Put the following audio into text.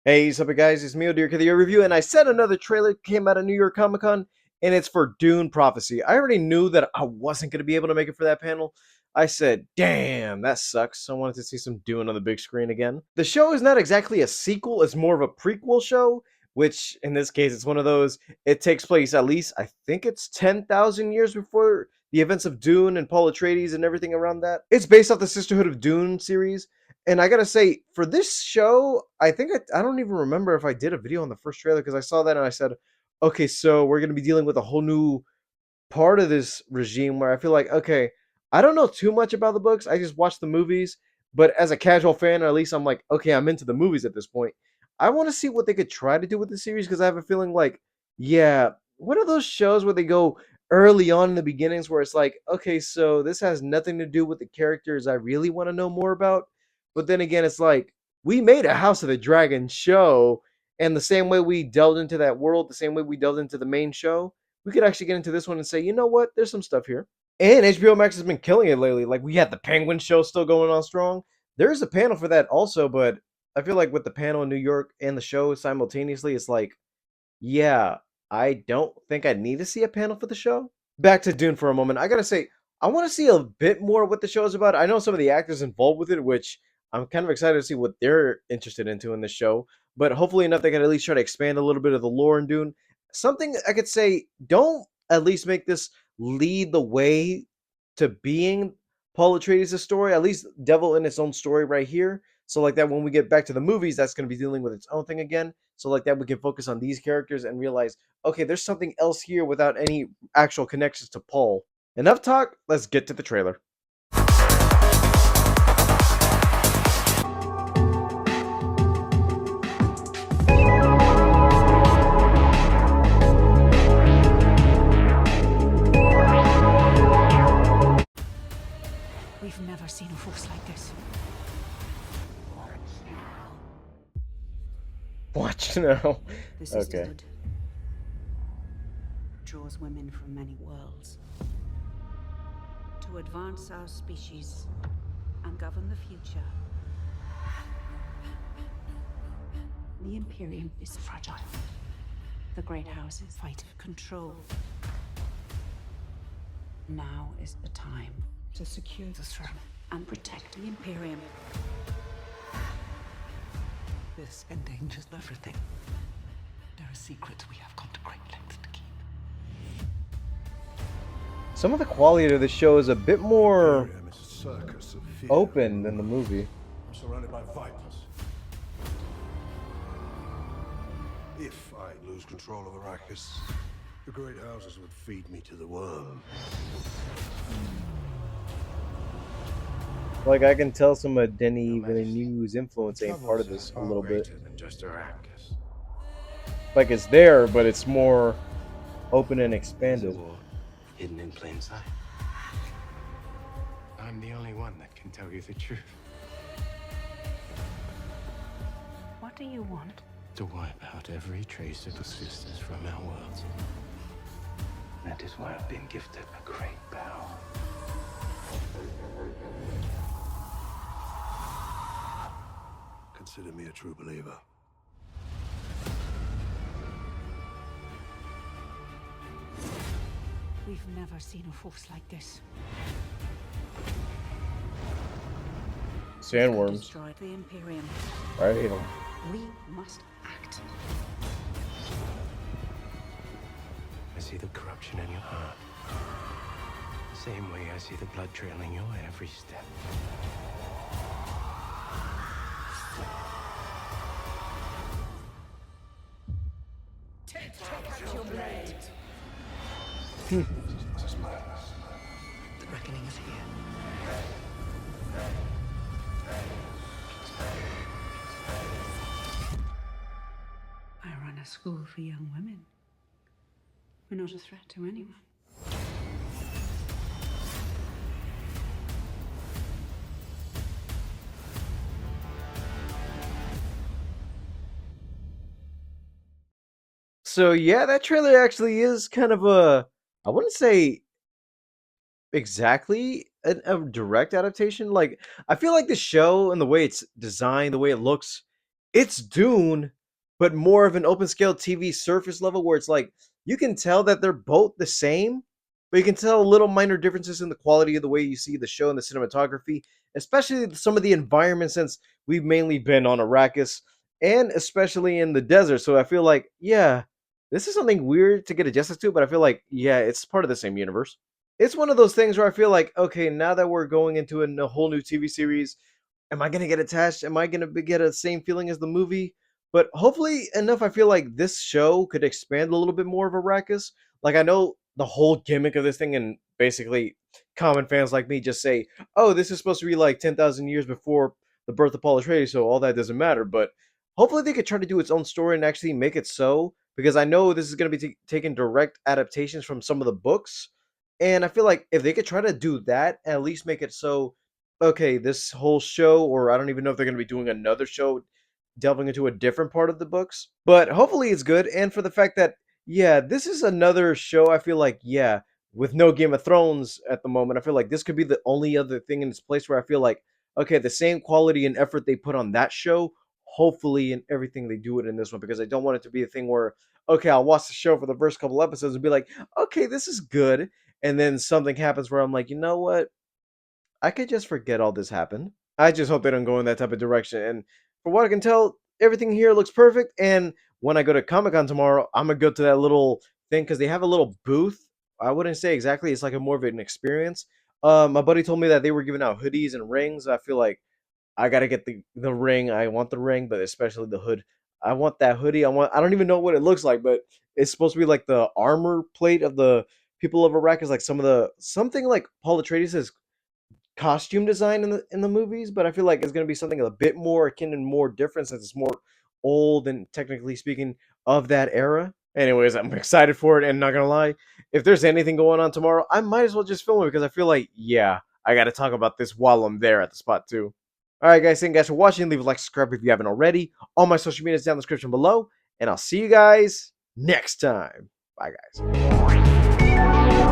Hey, what's up, guys? It's me, Dear the Review, and I said another trailer came out of New York Comic Con, and it's for Dune Prophecy. I already knew that I wasn't going to be able to make it for that panel. I said, damn, that sucks. I wanted to see some Dune on the big screen again. The show is not exactly a sequel, it's more of a prequel show, which in this case, it's one of those, it takes place at least, I think it's 10,000 years before the events of Dune and Paul Atreides and everything around that. It's based off the Sisterhood of Dune series, and I gotta say, for this show, I think I don't even remember if I did a video on the first trailer because I saw that and I said, okay, so we're gonna be dealing with a whole new part of this regime where I feel like, okay, I don't know too much about the books. I just watch the movies, but as a casual fan, or at least I'm like, okay, I'm into the movies at this point. I want to see what they could try to do with the series because I have a feeling like, yeah, what are those shows where they go early on in the beginnings where it's like, okay, so this has nothing to do with the characters I really want to know more about. But then again, it's like we made a House of the Dragon show, and the same way we delved into that world, the same way we delved into the main show, we could actually get into this one and say, you know what, there's some stuff here. And HBO Max has been killing it lately. Like we had the Penguin show still going on strong. There's a panel for that also, but I feel like with the panel in New York and the show simultaneously, it's like, yeah, I don't think I need to see a panel for the show. Back to Dune for a moment. I gotta say, I want to see a bit more what the show is about. I know some of the actors involved with it, which I'm kind of excited to see what they're interested into in the show. But hopefully enough they can at least try to expand a little bit of the lore in Dune. Something I could say, don't at least make this lead the way to being Paul Atreides' story. At least Devil in its own story right here. So like that, when we get back to the movies, that's going to be dealing with its own thing again. So like that, we can focus on these characters and realize, okay, there's something else here without any actual connections to Paul. Enough talk. Let's get to the trailer. We've never seen a force like this. Watch now. The Okay. sisterhood draws women from many worlds to advance our species and govern the future. The Imperium is fragile. The great houses fight for control. Now is the time to secure the throne and protect the Imperium. This endangers everything. There are secrets we have gone to great lengths to keep. Some of the quality of the show is a bit more Imperium is a circus of fear. open than the movie. I'm surrounded by vipers. If I lose control of Arrakis, the great houses would feed me to the worm. Like I can tell some of Denis Villeneuve's influence ain't part of Troubles this are a far little bit. greater than just Arrakis. Like it's there, but it's more open and There's a expanded. war hidden in plain sight. I'm the only one that can tell you the truth. What do you want? To wipe out every trace of the sisters from our worlds. That is why I've been gifted a great power. Consider me a true believer. We've never seen a force like this. Sandworms. Destroy the Imperium. I hate them. We must act. I see the corruption in your heart. The same way I see the blood trailing your every step. This is madness. The reckoning is here. I run a school for young women. We're not a threat to anyone. So yeah, that trailer actually is kind of a, I wouldn't say exactly a direct adaptation. Like I feel like the show and the way it's designed, the way it looks, It's Dune, but more of an open scale TV surface level where it's like you can tell that they're both the same, but you can tell little minor differences in the quality of the way you see the show and the cinematography, especially some of the environments since we've mainly been on Arrakis and especially in the desert. So I feel like, yeah, this is something weird to get adjusted to, but I feel like, yeah, it's part of the same universe. It's one of those things where I feel like, okay, now that we're going into a whole new TV series, am I gonna get attached? Am I gonna get a same feeling as the movie? But hopefully enough, I feel like this show could expand a little bit more of Arrakis. Like I know the whole gimmick of this thing, and basically common fans like me just say, "Oh, this is supposed to be like 10,000 years before the birth of Paul Atreides, so all that doesn't matter." But hopefully they could try to do its own story and actually make it so, because I know this is going to be taking direct adaptations from some of the books, and I feel like if they could try to do that, at least make it so okay, this whole show, or I don't even know if they're going to be doing another show delving into a different part of the books, but hopefully it's good. And for the fact that, yeah, this is another show, I feel like, yeah, with no Game of Thrones at the moment, I feel like this could be the only other thing in this place where I feel like, okay, the same quality and effort they put on that show, hopefully in everything they do it in this one, because I don't want it to be a thing where, okay, I'll watch the show for the first couple episodes and be like, okay, this is good. And then something happens where I'm like, you know what? I could just forget all this happened. I just hope they don't go in that type of direction. And for what I can tell, everything here looks perfect. And when I go to Comic Con tomorrow, I'm gonna go to that little thing because they have a little booth. I wouldn't say exactly; it's like a more of an experience. My buddy told me that they were giving out hoodies and rings. I feel like I gotta get the ring. I want the ring, but especially the hood. I want that hoodie. I don't even know what it looks like, but it's supposed to be like the armor plate of the people of Iraq is like some of the something like Paul Atreides' costume design in the movies, but I feel like it's going to be something a bit more akin and more different since it's more old and technically speaking of that era. Anyways, I'm excited for it, and not gonna lie, if there's anything going on tomorrow, I might as well just film it because I feel like, yeah, I got to talk about this while I'm there at the spot too. All right, guys, thank you guys for watching. Leave a like, subscribe if you haven't already. All my social media is down in the description below, and I'll see you guys next time. Bye, guys.